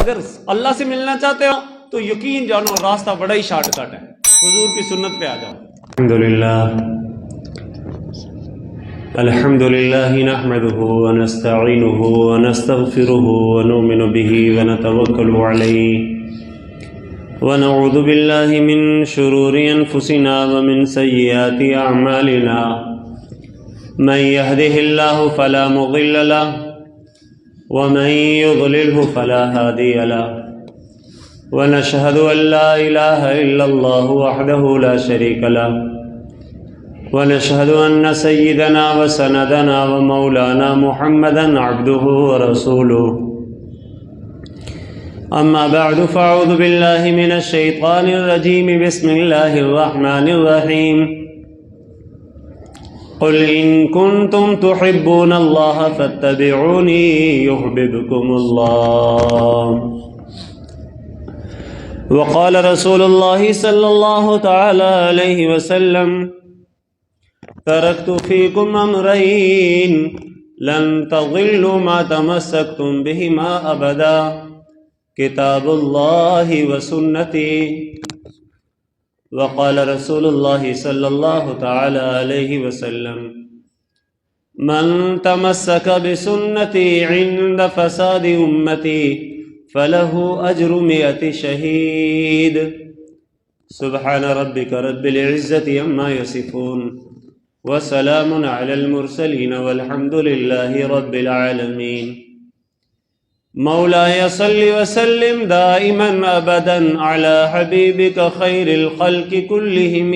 اگر اللہ سے ملنا چاہتے ہو تو یقین جانو راستہ بڑا ہی شارٹ کٹ ہے، حضور کی سنت پہ آ جاؤ۔ الحمد لله نحمده ونستعينه ونستغفره ونؤمن به ونتوكل عليه ونعوذ بالله من شرور أنفسنا ومن سيئات أعمالنا، من يهده الله فلا مضل له ومن يضلله فلا هادي له، ونشهد أن لا إله إلا الله وحده لا شريك له، ونشهد أن سيدنا وسندنا ومولانا محمدا عبده ورسوله. أما بعد فأعوذ بالله من الشيطان الرجيم. بسم الله الرحمن الرحيم. قل إن كنتم تحبون الله فاتبعوني يحببكم الله. وقال رسول الله صلى الله تعالى عليه وسلم: تركت فيكم أمرين لن تضلوا ما تمسكتم بهما أبدا، كتاب الله وسنتي. وقال رسول الله صلى الله تعالى عليه وسلم: من تمسك بسنتي عند فساد أمتي فله أجر 100 شهيد. سبحان ربك رب العزة عما يصفون وسلام على المرسلين والحمد لله رب العالمين. مولاي صل وسلم دائما أبدا على حبيبك خير الخلق كلهم،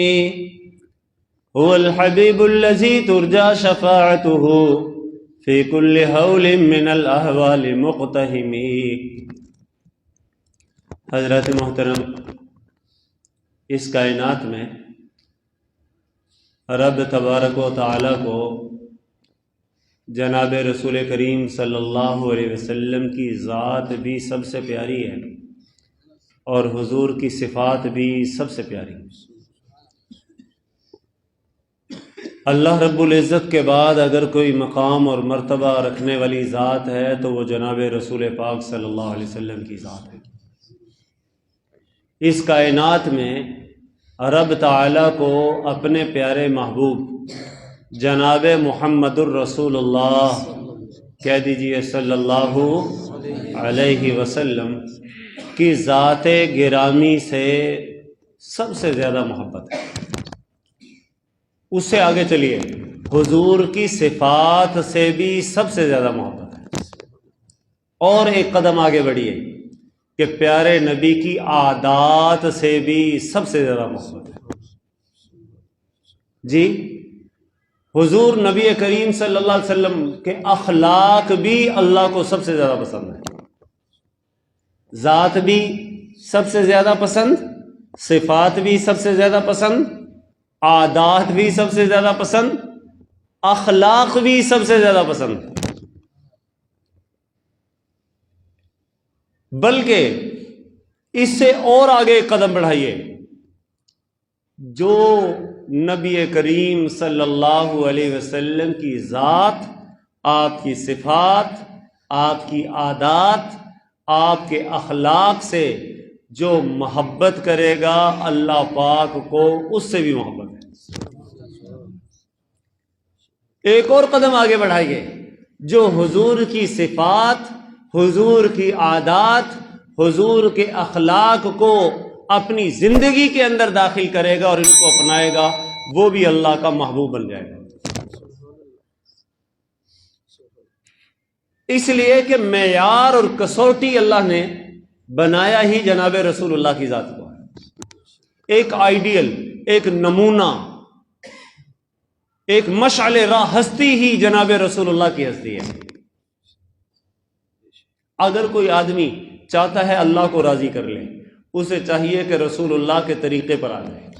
هو الحبيب الذي ترجى شفاعته في كل هول من الأهوال مقتهم. حضرات محترم، اس کائنات میں رب تبارک و تعالیٰ کو جناب رسول کریم صلی اللہ علیہ وسلم کی ذات بھی سب سے پیاری ہے اور حضور کی صفات بھی سب سے پیاری ہے۔ اللہ رب العزت کے بعد اگر کوئی مقام اور مرتبہ رکھنے والی ذات ہے تو وہ جناب رسول پاک صلی اللہ علیہ وسلم کی ذات ہے۔ اس کائنات میں رب تعالیٰ کو اپنے پیارے محبوب جناب محمد الرسول اللہ کہہ دیجئے صلی اللہ علیہ وسلم کی ذات گرامی سے سب سے زیادہ محبت ہے۔ اس سے آگے چلیے، حضور کی صفات سے بھی سب سے زیادہ محبت ہے، اور ایک قدم آگے بڑھیے کہ پیارے نبی کی عادات سے بھی سب سے زیادہ محبت ہے۔ جی، حضور نبی کریم صلی اللہ علیہ وسلم کے اخلاق بھی اللہ کو سب سے زیادہ پسند ہے، ذات بھی سب سے زیادہ پسند، صفات بھی سب سے زیادہ پسند، عادات بھی سب سے زیادہ پسند، اخلاق بھی سب سے زیادہ پسند۔ بلکہ اس سے اور آگے قدم بڑھائیے، جو نبی کریم صلی اللہ علیہ وسلم کی ذات، آپ کی صفات، آپ کی عادات، آپ کے اخلاق سے جو محبت کرے گا اللہ پاک کو اس سے بھی محبت ہے۔ ایک اور قدم آگے بڑھائیے، جو حضور کی صفات، حضور کی عادات، حضور کے اخلاق کو اپنی زندگی کے اندر داخل کرے گا اور ان کو اپنائے گا، وہ بھی اللہ کا محبوب بن جائے گا۔ اس لیے کہ معیار اور کسوٹی اللہ نے بنایا ہی جناب رسول اللہ کی ذات کو ہے، ایک آئیڈیل، ایک نمونہ، ایک مشعل راہ ہستی ہی جناب رسول اللہ کی ہستی ہے۔ اگر کوئی آدمی چاہتا ہے اللہ کو راضی کر لے، اسے چاہیے کہ رسول اللہ کے طریقے پر آ جائے۔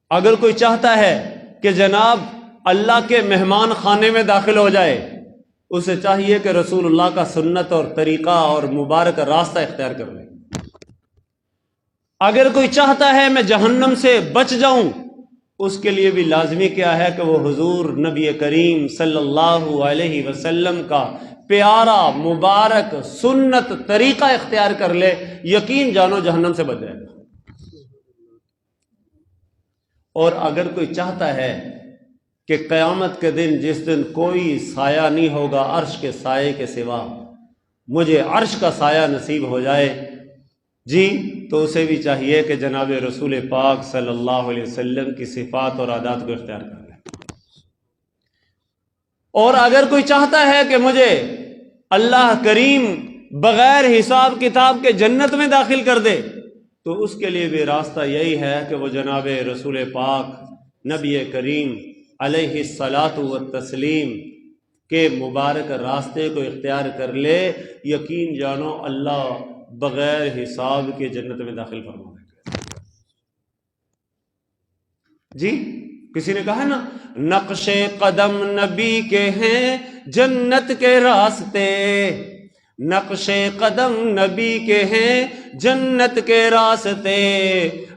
اگر کوئی چاہتا ہے کہ جناب اللہ کے مہمان خانے میں داخل ہو جائے، اسے چاہیے کہ رسول اللہ کا سنت اور طریقہ اور مبارک راستہ اختیار کر لے۔ اگر کوئی چاہتا ہے میں جہنم سے بچ جاؤں، اس کے لیے بھی لازمی کیا ہے کہ وہ حضور نبی کریم صلی اللہ علیہ وسلم کا پیارا مبارک سنت طریقہ اختیار کر لے، یقین جانو جہنم سے بچ جائے گا۔ اور اگر کوئی چاہتا ہے کہ قیامت کے دن جس دن کوئی سایہ نہیں ہوگا عرش کے سائے کے سوا، مجھے عرش کا سایہ نصیب ہو جائے، جی تو اسے بھی چاہیے کہ جناب رسول پاک صلی اللہ علیہ وسلم کی صفات اور عادات کو اختیار کر لے۔ اور اگر کوئی چاہتا ہے کہ مجھے اللہ کریم بغیر حساب کتاب کے جنت میں داخل کر دے، تو اس کے لیے بھی راستہ یہی ہے کہ وہ جناب رسول پاک نبی کریم علیہ الصلاۃ والتسلیم کے مبارک راستے کو اختیار کر لے، یقین جانو اللہ بغیر حساب کے جنت میں داخل فرما دے گا۔ جی کسی نے کہا ہے نا، نقش قدم نبی کے ہیں جنت کے راستے، نقش قدم نبی کے ہیں جنت کے راستے،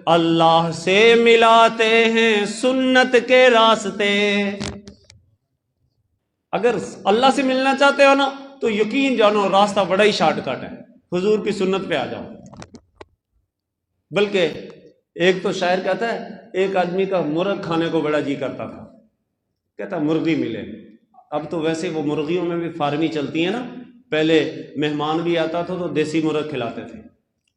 اللہ سے ملاتے ہیں سنت کے راستے۔ اگر اللہ سے ملنا چاہتے ہو نا تو یقین جانو راستہ بڑا ہی شارٹ کٹ ہے، حضور کی سنت پہ آ جاؤ۔ بلکہ ایک تو شاعر کہتا ہے، ایک آدمی کا مرغ کھانے کو بڑا جی کرتا تھا، کہتا مرغی ملے۔ اب تو ویسے وہ مرغیوں میں بھی فارمی چلتی ہیں نا، پہلے مہمان بھی آتا تھا تو دیسی مرغ کھلاتے تھے،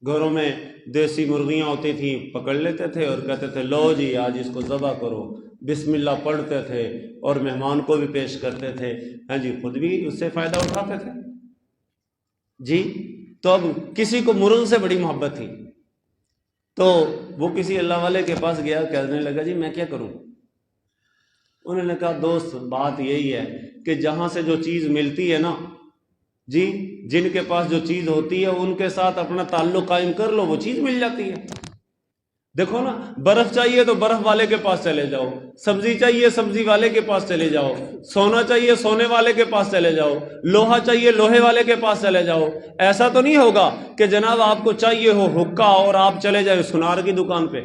گھروں میں دیسی مرغیاں ہوتی تھیں، پکڑ لیتے تھے اور کہتے تھے لو جی آج اس کو ذبح کرو، بسم اللہ پڑھتے تھے اور مہمان کو بھی پیش کرتے تھے، ہاں جی خود بھی اس سے فائدہ اٹھاتے تھے۔ جی تو اب کسی کو مرغ سے بڑی محبت تھی، تو وہ کسی اللہ والے کے پاس گیا، کہنے لگا جی میں کیا کروں؟ انہوں نے کہا دوست بات یہی ہے کہ جہاں سے جو چیز ملتی ہے نا، جی جن کے پاس جو چیز ہوتی ہے ان کے ساتھ اپنا تعلق قائم کر لو، وہ چیز مل جاتی ہے۔ دیکھو نا، برف چاہیے تو برف والے کے پاس چلے جاؤ، سبزی چاہیے سبزی والے کے پاس چلے جاؤ، سونا چاہیے سونے والے کے پاس چلے جاؤ، لوہا چاہیے لوہے والے کے پاس چلے جاؤ۔ ایسا تو نہیں ہوگا کہ جناب آپ کو چاہیے ہو حقہ اور آپ چلے جائیں سنار کی دکان پہ،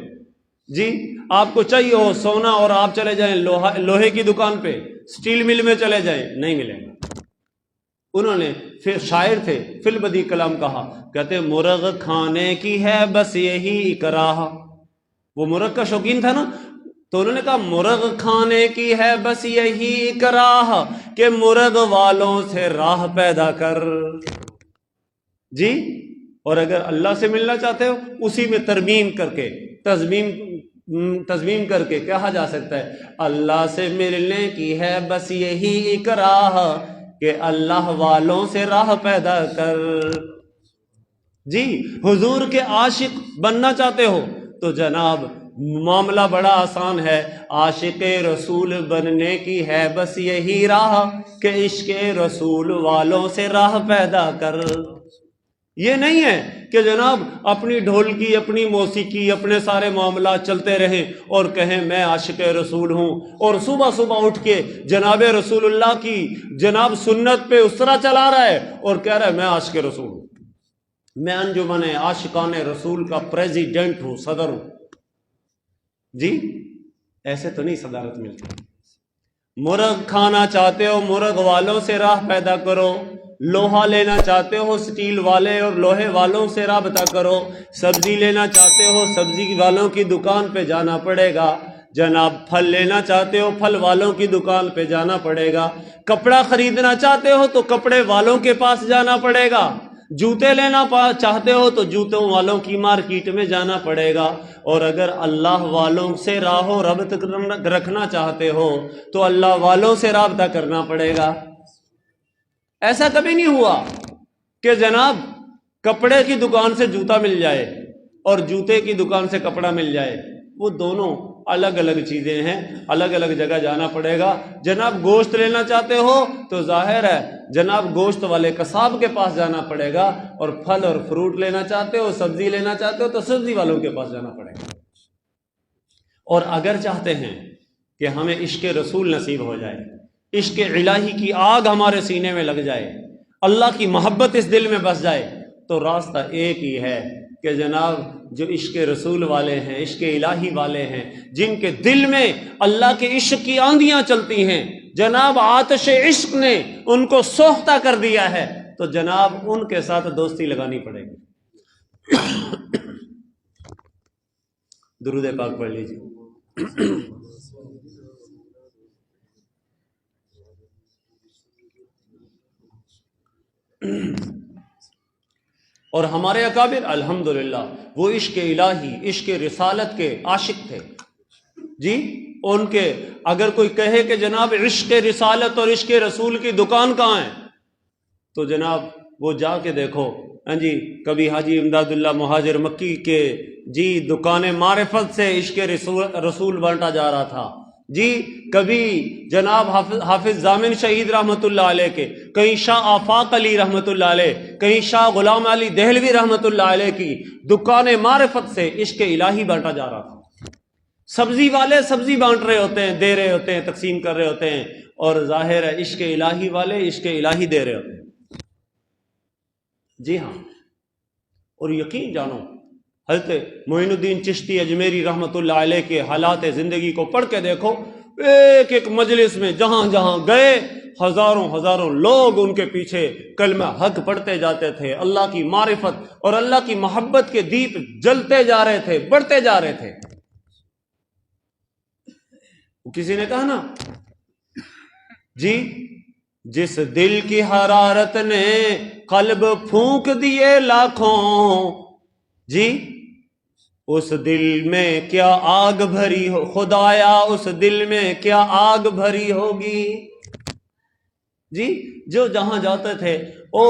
جی آپ کو چاہیے ہو سونا اور آپ چلے جائیں لوہے کی دکان پہ، سٹیل مل میں چلے جائیں، نہیں ملے گا۔ انہوں نے پھر شاعر تھے، فی البدیع کلام کہا، کہتے مرغ کھانے کی ہے بس یہی اکراہ، وہ مرغ کا شوقین تھا نا، تو انہوں نے کہا مرغ کھانے کی ہے بس یہی اکراہ کہ مرغ والوں سے راہ پیدا کر۔ جی اور اگر اللہ سے ملنا چاہتے ہو اسی میں ترمیم کر کے تضمیم کر کے کہا جا سکتا ہے اللہ سے ملنے کی ہے بس یہی اکراہ کہ اللہ والوں سے راہ پیدا کر۔ جی حضور کے عاشق بننا چاہتے ہو تو جناب معاملہ بڑا آسان ہے، عاشق رسول بننے کی ہے بس یہی راہ کہ عشق رسول والوں سے راہ پیدا کر۔ یہ نہیں ہے کہ جناب اپنی ڈھولکی اپنی موسیقی اپنے سارے معاملات چلتے رہیں اور کہیں میں عاشق رسول ہوں، اور صبح صبح اٹھ کے جناب رسول اللہ کی جناب سنت پہ اس طرح چلا رہا ہے اور کہہ رہا ہے میں عاشق رسول ہوں، میں انجمن عاشقان رسول کا پریزیڈنٹ ہوں، صدر ہوں۔ جی ایسے تو نہیں صدارت ملتی۔ مرغ کھانا چاہتے ہو مرغ والوں سے راہ پیدا کرو، لوہا لینا چاہتے ہو سٹیل والے اور لوہے والوں سے رابطہ کرو، سبزی لینا چاہتے ہو سبزی والوں کی دکان پہ جانا پڑے گا، جناب پھل لینا چاہتے ہو پھل والوں کی دکان پہ جانا پڑے گا، کپڑا خریدنا چاہتے ہو تو کپڑے والوں کے پاس جانا پڑے گا، جوتے لینا چاہتے ہو تو جوتوں والوں کی مارکیٹ میں جانا پڑے گا، اور اگر اللہ والوں سے راہ و ربط رکھنا چاہتے ہو تو اللہ والوں سے رابطہ کرنا پڑے گا۔ ایسا کبھی نہیں ہوا کہ جناب کپڑے کی دکان سے جوتا مل جائے اور جوتے کی دکان سے کپڑا مل جائے، وہ دونوں الگ الگ چیزیں ہیں، الگ الگ جگہ جانا پڑے گا۔ جناب گوشت لینا چاہتے ہو تو ظاہر ہے جناب گوشت والے قصاب کے پاس جانا پڑے گا، اور پھل اور فروٹ لینا چاہتے ہو سبزی لینا چاہتے ہو تو سبزی والوں کے پاس جانا پڑے گا۔ اور اگر چاہتے ہیں کہ ہمیں عشق رسول نصیب ہو جائے، عشق الہی کی آگ ہمارے سینے میں لگ جائے، اللہ کی محبت اس دل میں بس جائے، تو راستہ ایک ہی ہے کہ جناب جو عشق رسول والے ہیں، عشق الہی والے ہیں، جن کے دل میں اللہ کے عشق کی آندیاں چلتی ہیں، جناب آتش عشق نے ان کو سوختہ کر دیا ہے، تو جناب ان کے ساتھ دوستی لگانی پڑے گی۔ درود پاک پڑھ لیجیے۔ اور ہمارے اکابر الحمدللہ وہ عشق الہی، عشق رسالت کے عاشق تھے جی۔ ان کے اگر کوئی کہے کہ جناب عشق رسالت اور عشق رسول کی دکان کہاں ہے، تو جناب وہ جا کے دیکھو، ہاں جی، کبھی حاجی امداد اللہ مہاجر مکی کے جی دکان معرفت سے عشق رسول بانٹا جا رہا تھا جی، کبھی جناب حافظ ضامن شہید رحمۃ اللہ علیہ کے، کہیں شاہ آفاق علی رحمۃ اللہ علیہ، کہیں شاہ غلام علی دہلوی رحمۃ اللہ علیہ کی دکان معرفت سے عشق الہی بانٹا جا رہا تھا۔ سبزی والے سبزی بانٹ رہے ہوتے ہیں، دے رہے ہوتے ہیں، تقسیم کر رہے ہوتے ہیں، اور ظاہر ہے عشق الہی والے عشق الہی دے رہے ہوتے ہیں جی ہاں۔ اور یقین جانو حضرت معین الدین چشتی اجمیری رحمۃ اللہ علیہ کے حالات زندگی کو پڑھ کے دیکھو، ایک ایک مجلس میں جہاں جہاں گئے ہزاروں ہزاروں لوگ ان کے پیچھے کلمہ حق پڑھتے جاتے تھے، اللہ کی معرفت اور اللہ کی محبت کے دیپ جلتے جا رہے تھے، بڑھتے جا رہے تھے۔ کسی نے کہا نا جی، جس دل کی حرارت نے قلب پھونک دیے لاکھوں، جی اس دل میں کیا آگ بھری ہو، خدایا اس دل میں کیا آگ بھری ہوگی جی۔ جو جہاں جاتے تھے او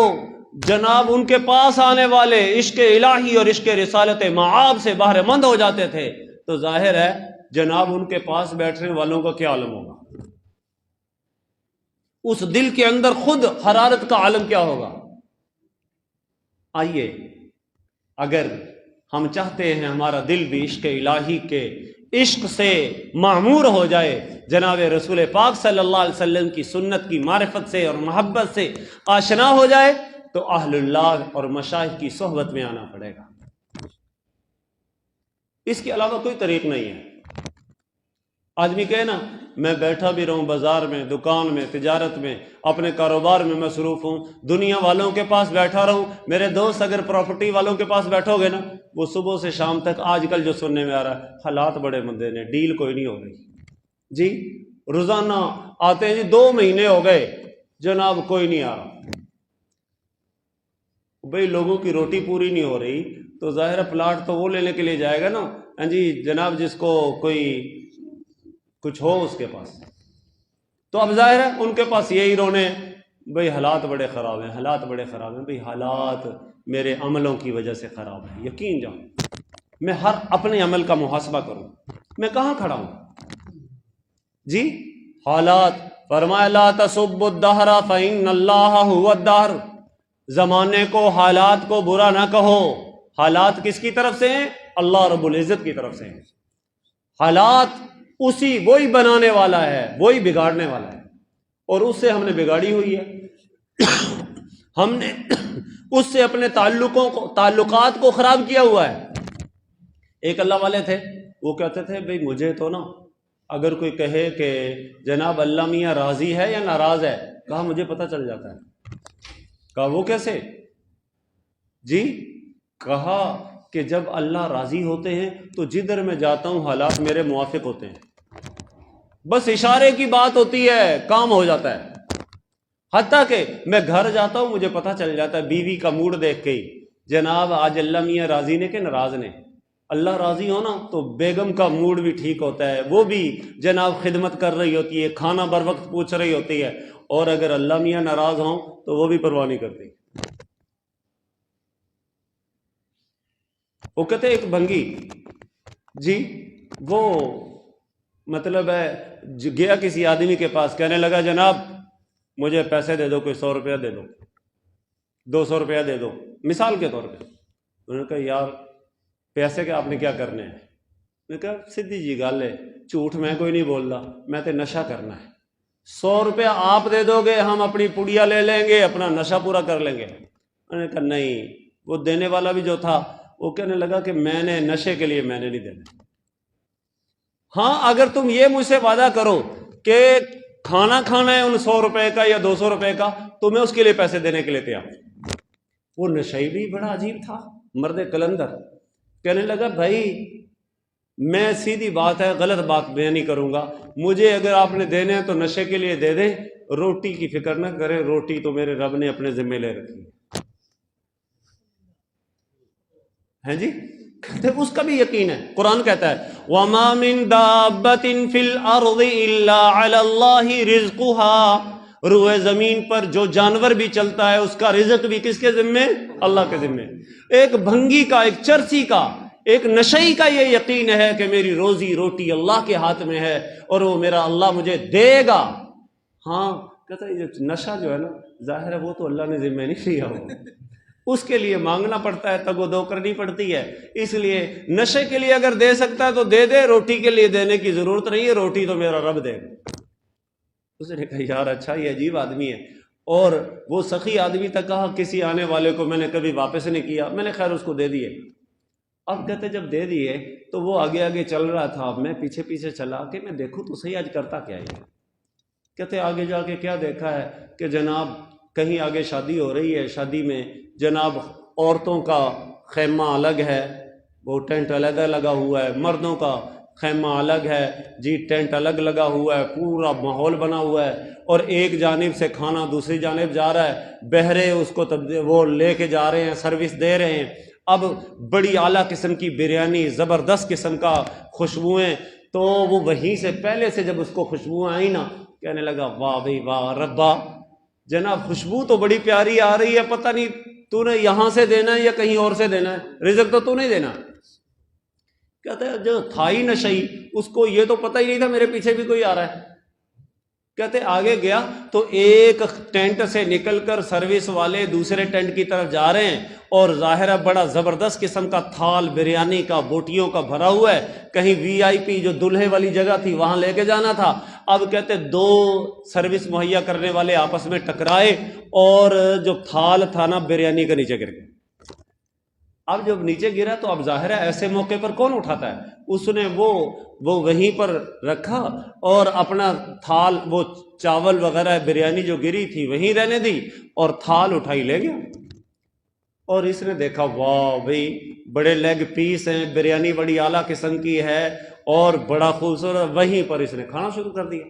جناب ان کے پاس آنے والے عشق الہی اور عشق رسالت معاب سے بہرے مند ہو جاتے تھے، تو ظاہر ہے جناب ان کے پاس بیٹھنے والوں کا کیا عالم ہوگا، اس دل کے اندر خود حرارت کا عالم کیا ہوگا۔ آئیے اگر ہم چاہتے ہیں ہمارا دل بھی عشق الہی کے عشق سے معمور ہو جائے، جناب رسول پاک صلی اللہ علیہ وسلم کی سنت کی معرفت سے اور محبت سے آشنا ہو جائے، تو اہل اللہ اور مشائخ کی صحبت میں آنا پڑے گا۔ اس کے علاوہ کوئی طریق نہیں ہے۔ آدمی کہے نا میں بیٹھا بھی رہوں بازار میں، دکان میں، تجارت میں، اپنے کاروبار میں مصروف ہوں، دنیا والوں کے پاس بیٹھا رہوں، میرے دوست اگر پراپرٹی والوں کے پاس بیٹھو گے نا، وہ صبح سے شام تک آج کل جو سننے میں آ رہا ہے حالات بڑے مندے نے، ڈیل کوئی نہیں ہو رہی جی، روزانہ آتے ہیں جی 2 مہینے ہو گئے جناب کوئی نہیں آ رہا، بھئی لوگوں کی روٹی پوری نہیں ہو رہی تو ظاہر پلاٹ تو وہ لینے کے لیے جائے گا نا، ہاں جی جناب جس کو کوئی کچھ ہو اس کے پاس، تو اب ظاہر ہے ان کے پاس یہی رونے، بھئی حالات بڑے خراب ہیں، حالات بڑے خراب ہیں۔ بھئی حالات میرے عملوں کی وجہ سے خراب ہیں، یقین جان میں ہر اپنے عمل کا محاسبہ کروں، میں کہاں کھڑا ہوں جی۔ حالات فرمایا لا تسبوا الدہر فإن اللہ هو الدہر، زمانے کو حالات کو برا نہ کہو، حالات کس کی طرف سے ہیں؟ اللہ رب العزت کی طرف سے ہیں۔ حالات وہی بنانے والا ہے، وہی بگاڑنے والا ہے، اور اس سے ہم نے بگاڑی ہوئی ہے، ہم نے اس سے اپنے تعلقات کو خراب کیا ہوا ہے۔ ایک اللہ والے تھے، وہ کہتے تھے بھئی مجھے تو نا اگر کوئی کہے کہ جناب اللہ میاں راضی ہے یا ناراض ہے، کہا مجھے پتہ چل جاتا ہے۔ کہا وہ کیسے جی؟ کہا کہ جب اللہ راضی ہوتے ہیں تو جدھر میں جاتا ہوں حالات میرے موافق ہوتے ہیں، بس اشارے کی بات ہوتی ہے کام ہو جاتا ہے۔ حتیٰ کہ میں گھر جاتا ہوں مجھے پتہ چل جاتا ہے بیوی کا موڈ دیکھ کے ہی، جناب آج اللہ میاں راضی نے کہ ناراض نے۔ اللہ راضی ہونا تو بیگم کا موڈ بھی ٹھیک ہوتا ہے، وہ بھی جناب خدمت کر رہی ہوتی ہے، کھانا بر وقت پوچھ رہی ہوتی ہے، اور اگر اللہ میاں ناراض ہوں تو وہ بھی پرواہ نہیں کرتی۔ وہ کہتے ایک بھنگی جی، وہ مطلب ہے گیا کسی آدمی کے پاس، کہنے لگا جناب مجھے پیسے دے دو، کوئی 100 روپیہ دے دو، 200 روپیہ دے دو، مثال کے طور پہ۔ انہوں نے کہا یار پیسے کے آپ نے کیا کرنے ہیں؟ میں نے کہا سیدھی جی گل ہے، جھوٹ میں کوئی نہیں بول رہا، میں تے نشہ کرنا ہے، 100 روپیہ آپ دے دو گے ہم اپنی پڑیا لے لیں گے، اپنا نشہ پورا کر لیں گے۔ انہوں نے کہا نہیں، وہ دینے والا بھی جو تھا وہ کہنے لگا کہ میں نے نشے کے لیے میں نے نہیں دینا۔ ہاں اگر تم یہ مجھ سے وعدہ کرو کہ کھانا کھانا ہے ان 100 روپے کا یا 200 روپے کا تو میں اس کے لیے پیسے دینے کے لیے تیار ہوں۔ وہ نشئی بھی بڑا عجیب تھا، مرد کلندر، کہنے لگا بھائی میں سیدھی بات ہے، غلط بات میں نہیں کروں گا، مجھے اگر آپ نے دینے ہیں تو نشے کے لیے دے دیں، روٹی کی فکر نہ کریں، روٹی تو میرے رب نے اپنے ذمہ لے رکھی ہے جی۔ کہتے اس کا بھی یقین ہے، قرآن کہتا ہے وَمَا مِن دَابَّةٍ فِي الْأَرْضِ إِلَّا عَلَى اللَّهِ رِزْقُهَا، روئے زمین پر جو جانور بھی چلتا ہے اس کا رزق بھی کس کے ذمے؟ اللہ کے ذمے۔ ایک بھنگی کا، ایک چرسی کا، ایک نشئی کا یہ یقین ہے کہ میری روزی روٹی اللہ کے ہاتھ میں ہے اور وہ میرا اللہ مجھے دے گا۔ ہاں کہتا ہے یہ نشہ جو ہے نا، ظاہر ہے وہ تو اللہ نے ذمہ نہیں لیا ہو، اس کے لیے مانگنا پڑتا ہے، تگ و دو کرنی پڑتی ہے، اس لیے نشے کے لیے اگر دے سکتا ہے تو دے دے، روٹی کے لیے دینے کی ضرورت نہیں ہے، روٹی تو میرا رب دے گا۔ اس نے کہا یار اچھا یہ عجیب آدمی ہے، اور وہ سخی آدمی تک کہا کسی آنے والے کو میں نے کبھی واپس نہیں کیا، میں نے خیر اس کو دے دیے۔ اب کہتے جب دے دیے تو وہ آگے آگے چل رہا تھا، میں پیچھے پیچھے چلا کہ میں دیکھوں تو صحیح آج کرتا کیا ہے۔ کہتے آگے جا کے کیا دیکھا ہے کہ جناب کہیں آگے شادی ہو رہی ہے، شادی میں جناب عورتوں کا خیمہ الگ ہے، وہ ٹینٹ الگ لگا ہوا ہے، مردوں کا خیمہ الگ ہے جی، ٹینٹ الگ لگا ہوا ہے، پورا ماحول بنا ہوا ہے، اور ایک جانب سے کھانا دوسری جانب جا رہا ہے، بہرے اس کو وہ لے کے جا رہے ہیں، سروس دے رہے ہیں۔ اب بڑی اعلیٰ قسم کی بریانی، زبردست قسم کا خوشبوئیں، تو وہ وہیں سے پہلے سے جب اس کو خوشبوئیں آئی نا، کہنے لگا واہ بھائی واہ ربا، جناب خوشبو تو بڑی پیاری آ رہی ہے، پتہ نہیں تو نے یہاں سے دینا ہے یا کہیں اور سے دینا ہے، رزق تو نہیں دینا۔ کہتا ہے جو تھا ہی نشئی، اس کو یہ تو پتہ ہی نہیں تھا میرے پیچھے بھی کوئی آ رہا ہے۔ کہتے آگے گیا تو ایک ٹینٹ سے نکل کر سروس والے دوسرے ٹینٹ کی طرف جا رہے ہیں، اور ظاہر ہے بڑا زبردست قسم کا تھال بریانی کا، بوٹیوں کا بھرا ہوا ہے، کہیں وی آئی پی جو دلہے والی جگہ تھی وہاں لے کے جانا تھا۔ اب کہتے دو سروس مہیا کرنے والے آپس میں ٹکرائے، اور جو تھال تھا نا بریانی کا نیچے گر گیا۔ اب جب نیچے گرا تو اب ظاہر ہے ایسے موقع پر کون اٹھاتا ہے، اس نے وہ وہیں پر رکھا اور اپنا تھال، وہ چاول وغیرہ بریانی جو گری تھی وہیں رہنے دی، اور تھال اٹھائی لے گیا۔ اور اس نے دیکھا واہ بھئی بڑے لیگ پیس ہیں، بریانی بڑی اعلیٰ قسم کی ہے اور بڑا خوبصورت، وہیں پر اس نے کھانا شروع کر دیا۔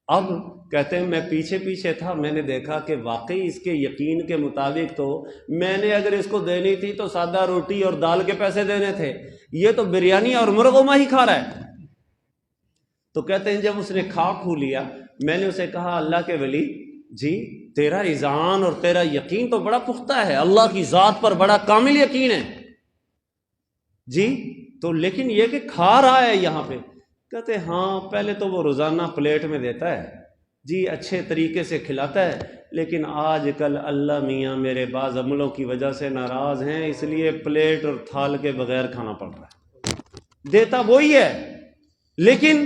اب کہتے ہیں میں پیچھے پیچھے تھا، میں نے دیکھا کہ واقعی اس کے یقین کے مطابق تو میں نے اگر اس کو دینی تھی تو سادہ روٹی اور دال کے پیسے دینے تھے، یہ تو بریانی اور مرغوما ہی کھا رہا ہے۔ تو کہتے ہیں جب اس نے کھا کھو لیا، میں نے اسے کہا اللہ کے ولی جی تیرا اذعان اور تیرا یقین تو بڑا پختہ ہے، اللہ کی ذات پر بڑا کامل یقین ہے جی، تو لیکن یہ کہ کھا رہا ہے یہاں پہ۔ کہتے ہاں پہلے تو وہ روزانہ پلیٹ میں دیتا ہے جی، اچھے طریقے سے کھلاتا ہے، لیکن آج کل اللہ میاں میرے بعض عملوں کی وجہ سے ناراض ہیں، اس لیے پلیٹ اور تھال کے بغیر کھانا پڑ رہا ہے۔ دیتا وہی ہے لیکن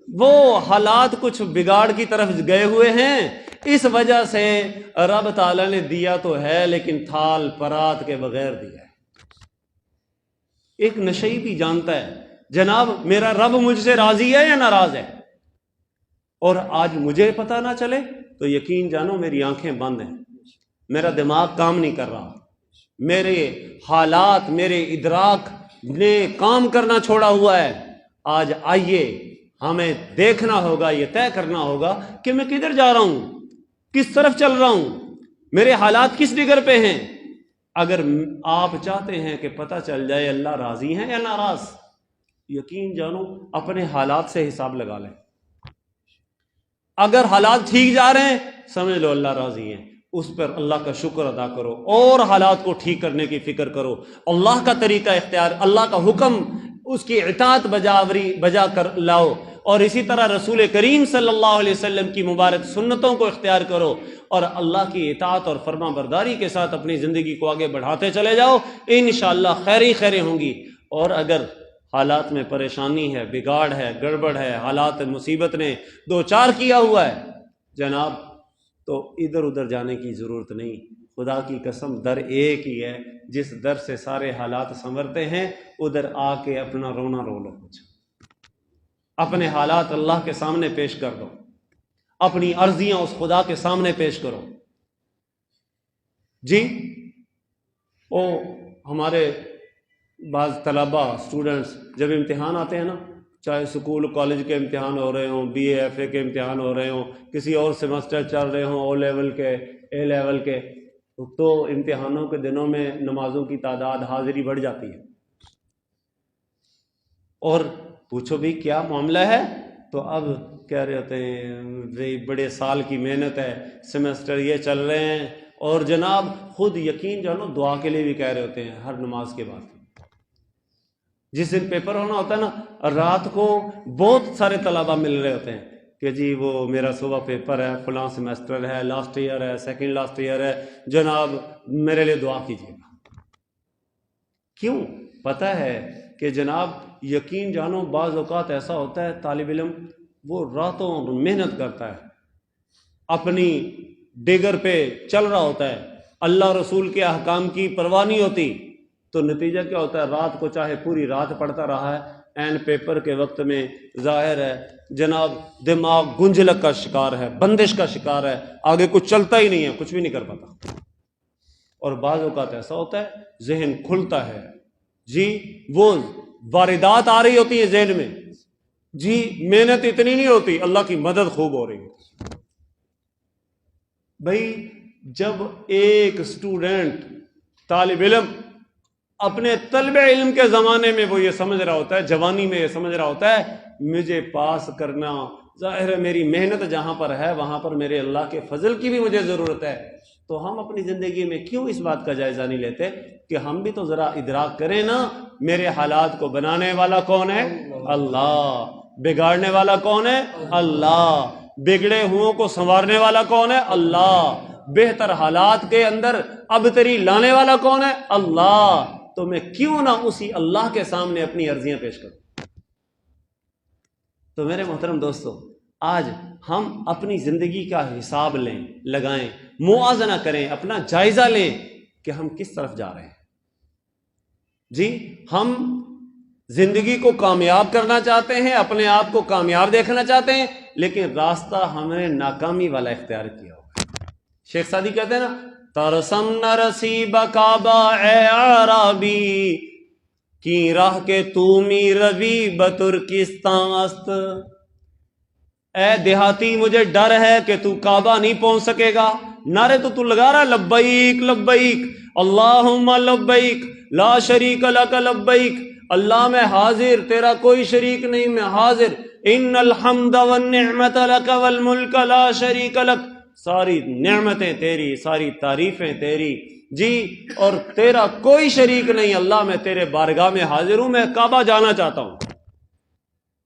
وہ حالات کچھ بگاڑ کی طرف گئے ہوئے ہیں، اس وجہ سے رب تعالیٰ نے دیا تو ہے لیکن تھال پرات کے بغیر دیا ہے۔ ایک نشئی بھی جانتا ہے جناب میرا رب مجھ سے راضی ہے یا ناراض ہے، اور آج مجھے پتہ نہ چلے تو یقین جانو میری آنکھیں بند ہیں، میرا دماغ کام نہیں کر رہا، میرے حالات، میرے ادراک نے کام کرنا چھوڑا ہوا ہے۔ آج آئیے ہمیں دیکھنا ہوگا، یہ طے کرنا ہوگا کہ میں کدھر جا رہا ہوں، کس طرف چل رہا ہوں، میرے حالات کس ڈگر پہ ہیں۔ اگر آپ چاہتے ہیں کہ پتہ چل جائے اللہ راضی ہیں یا ناراض، یقین جانو اپنے حالات سے حساب لگا لیں۔ اگر حالات ٹھیک جا رہے ہیں سمجھ لو اللہ راضی ہیں، اس پر اللہ کا شکر ادا کرو اور حالات کو ٹھیک کرنے کی فکر کرو، اللہ کا طریقہ اختیار، اللہ کا حکم، اس کی اطاعت بجا کر لاؤ، اور اسی طرح رسول کریم صلی اللہ علیہ وسلم کی مبارک سنتوں کو اختیار کرو، اور اللہ کی اطاعت اور فرما برداری کے ساتھ اپنی زندگی کو آگے بڑھاتے چلے جاؤ، انشاءاللہ خیریں ہوں گی۔ اور اگر حالات میں پریشانی ہے، بگاڑ ہے، گڑبڑ ہے، حالات مصیبت نے دو چار کیا ہوا ہے جناب، تو ادھر ادھر جانے کی ضرورت نہیں، خدا کی قسم در ایک ہی ہے، جس در سے سارے حالات سنورتے ہیں ادھر آ کے اپنا رونا رو لو، کچھ اپنے حالات اللہ کے سامنے پیش کر دو۔ اپنی عرضیاں اس خدا کے سامنے پیش کرو. جی وہ ہمارے بعض طلباء اسٹوڈنٹس جب امتحان آتے ہیں نا، چاہے اسکول کالج کے امتحان ہو رہے ہوں، بی اے ایف اے کے امتحان ہو رہے ہوں، کسی اور سیمسٹر چل رہے ہوں، او لیول کے اے لیول کے، تو امتحانوں کے دنوں میں نمازوں کی تعداد حاضری بڑھ جاتی ہے. اور پوچھو بھی کیا معاملہ ہے، تو اب کہہ رہے ہوتے ہیں بڑے سال کی محنت ہے، سیمسٹر یہ چل رہے ہیں، اور جناب خود یقین جانو دعا کے لیے بھی کہہ رہے ہوتے ہیں ہر نماز کے بعد. جس دن پیپر ہونا ہوتا ہے نا، رات کو بہت سارے طلباء مل رہے ہوتے ہیں کہ جی وہ میرا صبح پیپر ہے، فلاں سیمسٹر ہے، لاسٹ ایئر ہے، سیکنڈ لاسٹ ایئر ہے، جناب میرے لیے دعا کیجیے گا. کیوں؟ پتہ ہے کہ جناب یقین جانو بعض اوقات ایسا ہوتا ہے طالب علم وہ راتوں محنت کرتا ہے، اپنی ڈگر پہ چل رہا ہوتا ہے، اللہ رسول کے احکام کی پرواہ نہیں ہوتی، تو نتیجہ کیا ہوتا ہے؟ رات کو چاہے پوری رات پڑھتا رہا ہے، این پیپر کے وقت میں ظاہر ہے جناب دماغ گنجلک کا شکار ہے، بندش کا شکار ہے، آگے کچھ چلتا ہی نہیں ہے، کچھ بھی نہیں کر پاتا. اور بعض اوقات ایسا ہوتا ہے ذہن کھلتا ہے، جی وہ واردات آ رہی ہوتی ہے ذہن میں، جی محنت اتنی نہیں ہوتی، اللہ کی مدد خوب ہو رہی ہے. بھائی جب ایک اسٹوڈنٹ طالب علم اپنے طلب علم کے زمانے میں وہ یہ سمجھ رہا ہوتا ہے، جوانی میں یہ سمجھ رہا ہوتا ہے مجھے پاس کرنا، ظاہر ہے میری محنت جہاں پر ہے وہاں پر میرے اللہ کے فضل کی بھی مجھے ضرورت ہے، تو ہم اپنی زندگی میں کیوں اس بات کا جائزہ نہیں لیتے کہ ہم بھی تو ذرا ادراک کریں نا میرے حالات کو بنانے والا کون ہے؟ اللہ. بگاڑنے والا کون ہے؟ اللہ. بگڑے ہوں کو سنوارنے والا کون ہے؟ اللہ. بہتر حالات کے اندر ابتری لانے والا کون ہے؟ اللہ. تو میں کیوں نہ اسی اللہ کے سامنے اپنی عرضیاں پیش کروں؟ تو میرے محترم دوستو، آج ہم اپنی زندگی کا حساب لیں، لگائیں، موازنہ کریں، اپنا جائزہ لیں کہ ہم کس طرف جا رہے ہیں. جی ہم زندگی کو کامیاب کرنا چاہتے ہیں، اپنے آپ کو کامیاب دیکھنا چاہتے ہیں، لیکن راستہ ہم نے ناکامی والا اختیار کیا ہوا. شیخ سعدی کہتے ہیں نا، ترسم نہ رسیب کعبہ اے عربی کی راہ کے تومی روی بترکستان است. اے دیہاتی مجھے ڈر ہے کہ تو کعبہ نہیں پہنچ سکے گا. نعرے تو لگا رہا لبیک لبیک اللہم لبیک لا شریک لک لبیک، اللہ میں حاضر، تیرا کوئی شریک نہیں، میں حاضر. ان الحمد والنعمت لک والملک لا شریک لک، ساری نعمتیں تیری، ساری تعریفیں تیری، جی اور تیرا کوئی شریک نہیں. اللہ میں تیرے بارگاہ میں حاضر ہوں، میں کعبہ جانا چاہتا ہوں.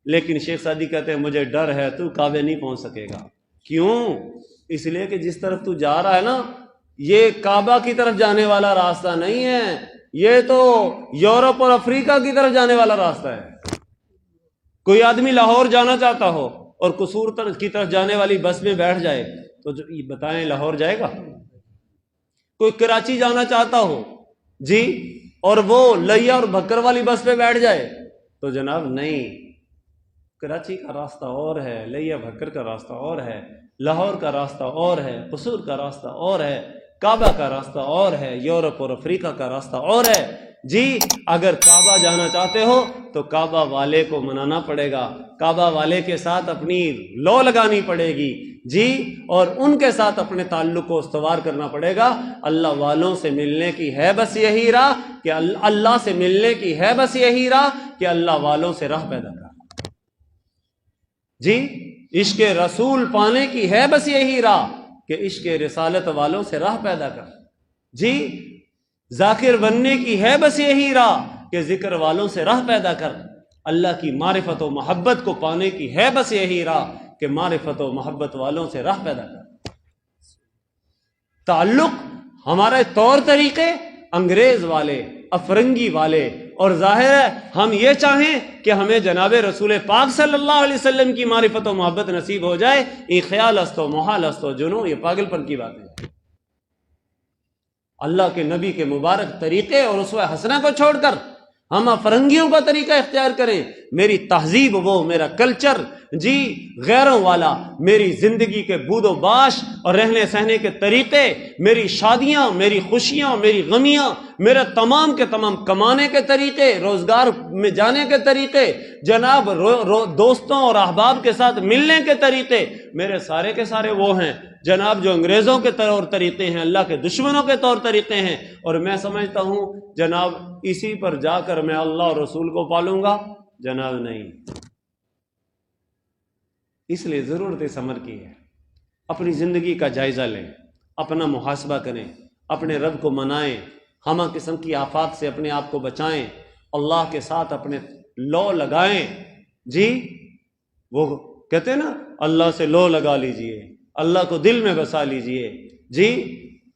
لیکن شیخ سعدی کہتے ہیں مجھے ڈر ہے تو کعبے نہیں پہنچ سکے گا. کیوں؟ اس لیے کہ جس طرف تو جا رہا ہے نا یہ کعبہ کی طرف جانے والا راستہ نہیں ہے، یہ تو یورپ اور افریقہ کی طرف جانے والا راستہ ہے. کوئی آدمی لاہور جانا چاہتا ہو اور قصور کی طرف جانے والی بس میں بیٹھ جائے تو بتائیں لاہور جائے گا؟ کوئی کراچی جانا چاہتا ہو جی اور وہ لیا اور بھکر والی بس پہ بیٹھ جائے تو جناب نہیں، کراچی کا راستہ اور ہے، لیا بھکر کا راستہ اور ہے، لاہور کا راستہ اور ہے، قصور کا راستہ اور ہے، کعبہ کا راستہ اور ہے، یورپ اور افریقہ کا راستہ اور ہے. جی اگر کعبہ جانا چاہتے ہو تو کعبہ والے کو منانا پڑے گا، کعبہ والے کے ساتھ اپنی لو لگانی پڑے گی، جی اور ان کے ساتھ اپنے تعلق کو استوار کرنا پڑے گا. اللہ والوں سے ملنے کی ہے بس یہی راہ کہ اللہ سے ملنے کی ہے بس یہی راہ کہ اللہ والوں سے راہ پیدا کر. جی عشق رسول پانے کی ہے بس یہی راہ کہ عشق رسالت والوں سے راہ پیدا کر. جی ذاکر بننے کی ہے بس یہی راہ کہ ذکر والوں سے راہ پیدا کر. اللہ کی معرفت و محبت کو پانے کی ہے بس یہی راہ کہ معرفت و محبت والوں سے راہ پیدا کر. تعلق ہمارے طور طریقے انگریز والے، افرنگی والے، اور ظاہر ہے ہم یہ چاہیں کہ ہمیں جناب رسول پاک صلی اللہ علیہ وسلم کی معرفت و محبت نصیب ہو جائے، یہ خیال است و محال است و جنوں، یہ پاگل پن کی بات ہے. اللہ کے نبی کے مبارک طریقے اور اسوہ حسنہ کو چھوڑ کر ہم افرنگیوں کا طریقہ اختیار کریں، میری تہذیب وہ میرا کلچر جی غیروں والا، میری زندگی کے بود و باش اور رہنے سہنے کے طریقے، میری شادیاں، میری خوشیاں، میری غمیاں، میرا تمام کے تمام کمانے کے طریقے، روزگار میں جانے کے طریقے، جناب دوستوں اور احباب کے ساتھ ملنے کے طریقے، میرے سارے کے سارے وہ ہیں جناب جو انگریزوں کے طور طریقے ہیں، اللہ کے دشمنوں کے طور طریقے ہیں، اور میں سمجھتا ہوں جناب اسی پر جا کر میں اللہ اور رسول کو پالوں گا، جناب نہیں۔ اس لیے ضرورت اس امر کی ہے، اپنی زندگی کا جائزہ لیں، اپنا محاسبہ کریں، اپنے رب کو منائیں، ہمہ قسم کی آفات سے اپنے آپ کو بچائیں، اللہ کے ساتھ اپنے لو لگائیں جی۔ وہ کہتے ہیں نا اللہ سے لو لگا لیجئے، اللہ کو دل میں بسا لیجئے جی۔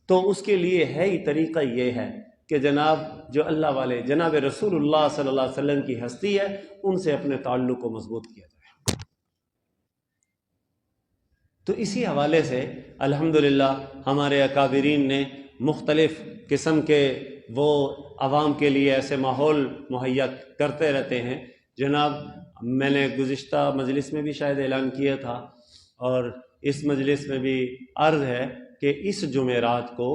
تو اس کے لیے ہے ہی طریقہ یہ ہے کہ جناب جو اللہ والے جناب رسول اللہ صلی اللہ علیہ وسلم کی ہستی ہے ان سے اپنے تعلق کو مضبوط کیا جائے۔ تو اسی حوالے سے الحمدللہ ہمارے اکابرین نے مختلف قسم کے وہ عوام کے لیے ایسے ماحول مہیا کرتے رہتے ہیں۔ جناب میں نے گزشتہ مجلس میں بھی شاید اعلان کیا تھا اور اس مجلس میں بھی عرض ہے کہ اس جمعرات کو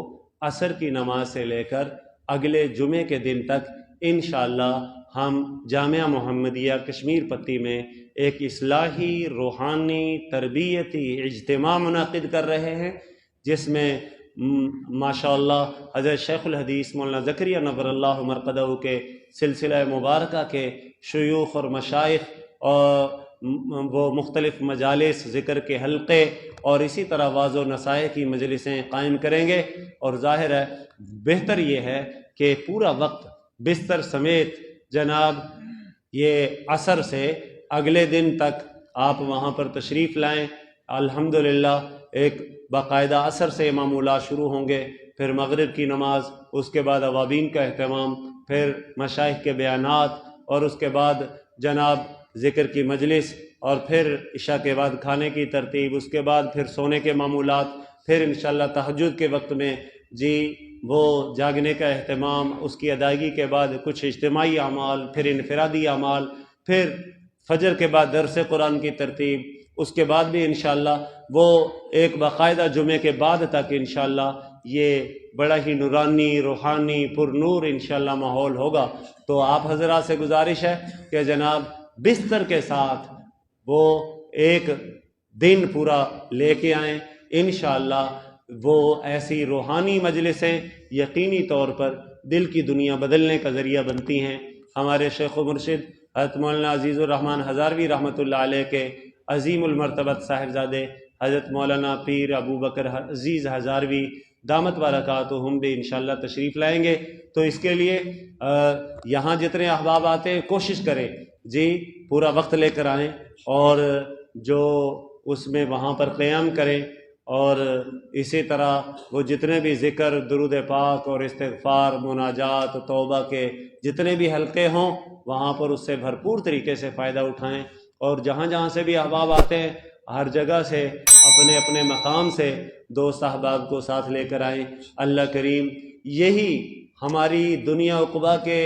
عصر کی نماز سے لے کر اگلے جمعے کے دن تک انشاءاللہ ہم جامعہ محمدیہ کشمیر پتی میں ایک اصلاحی روحانی تربیتی اجتماع منعقد کر رہے ہیں، جس میں ماشاءاللہ حضرت شیخ الحدیث مولانا زکریا نور اللہ مرقدہ کے سلسلہ مبارکہ کے شیوخ اور مشائخ اور وہ مختلف مجالس ذکر کے حلقے اور اسی طرح واعظ و نصائح کی مجلسیں قائم کریں گے، اور ظاہر ہے بہتر یہ ہے کہ پورا وقت بستر سمیت جناب یہ عصر سے اگلے دن تک آپ وہاں پر تشریف لائیں۔ الحمدللہ ایک باقاعدہ عصر سے معمولات شروع ہوں گے، پھر مغرب کی نماز، اس کے بعد اوابین کا اہتمام، پھر مشائخ کے بیانات، اور اس کے بعد جناب ذکر کی مجلس، اور پھر عشاء کے بعد کھانے کی ترتیب، اس کے بعد پھر سونے کے معمولات، پھر انشاءاللہ تہجد کے وقت میں جی وہ جاگنے کا اہتمام، اس کی ادائیگی کے بعد کچھ اجتماعی اعمال، پھر انفرادی اعمال، پھر فجر کے بعد درس قرآن کی ترتیب، اس کے بعد بھی انشاءاللہ وہ ایک باقاعدہ جمعے کے بعد تک انشاءاللہ یہ بڑا ہی نورانی روحانی پر نور انشاءاللہ ماحول ہوگا۔ تو آپ حضرات سے گزارش ہے کہ جناب بستر کے ساتھ وہ ایک دن پورا لے کے آئیں، انشاءاللہ وہ ایسی روحانی مجلسیں یقینی طور پر دل کی دنیا بدلنے کا ذریعہ بنتی ہیں۔ ہمارے شیخ و مرشد حضرت مولانا عزیز الرحمن ہزاروی رحمۃ اللہ علیہ کے عظیم المرتبت صاحبزادے حضرت مولانا پیر ابو بکر عزیز ہزاروی دامت برکاتہم بھی انشاءاللہ تشریف لائیں گے۔ تو اس کے لیے یہاں جتنے احباب آتے ہیں کوشش کریں جی پورا وقت لے کر آئیں، اور جو اس میں وہاں پر قیام کریں، اور اسی طرح وہ جتنے بھی ذکر درود پاک اور استغفار مناجات توبہ کے جتنے بھی حلقے ہوں وہاں پر اس سے بھرپور طریقے سے فائدہ اٹھائیں، اور جہاں جہاں سے بھی احباب آتے ہیں ہر جگہ سے اپنے اپنے مقام سے دوست احباب کو ساتھ لے کر آئیں۔ اللہ کریم یہی ہماری دنیا عقبہ کے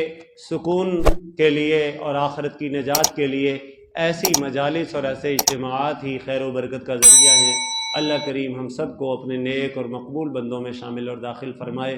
سکون کے لیے اور آخرت کی نجات کے لیے ایسی مجالس اور ایسے اجتماعات ہی خیر و برکت کا ذریعہ ہیں۔ اللہ کریم ہم سب کو اپنے نیک اور مقبول بندوں میں شامل اور داخل فرمائے۔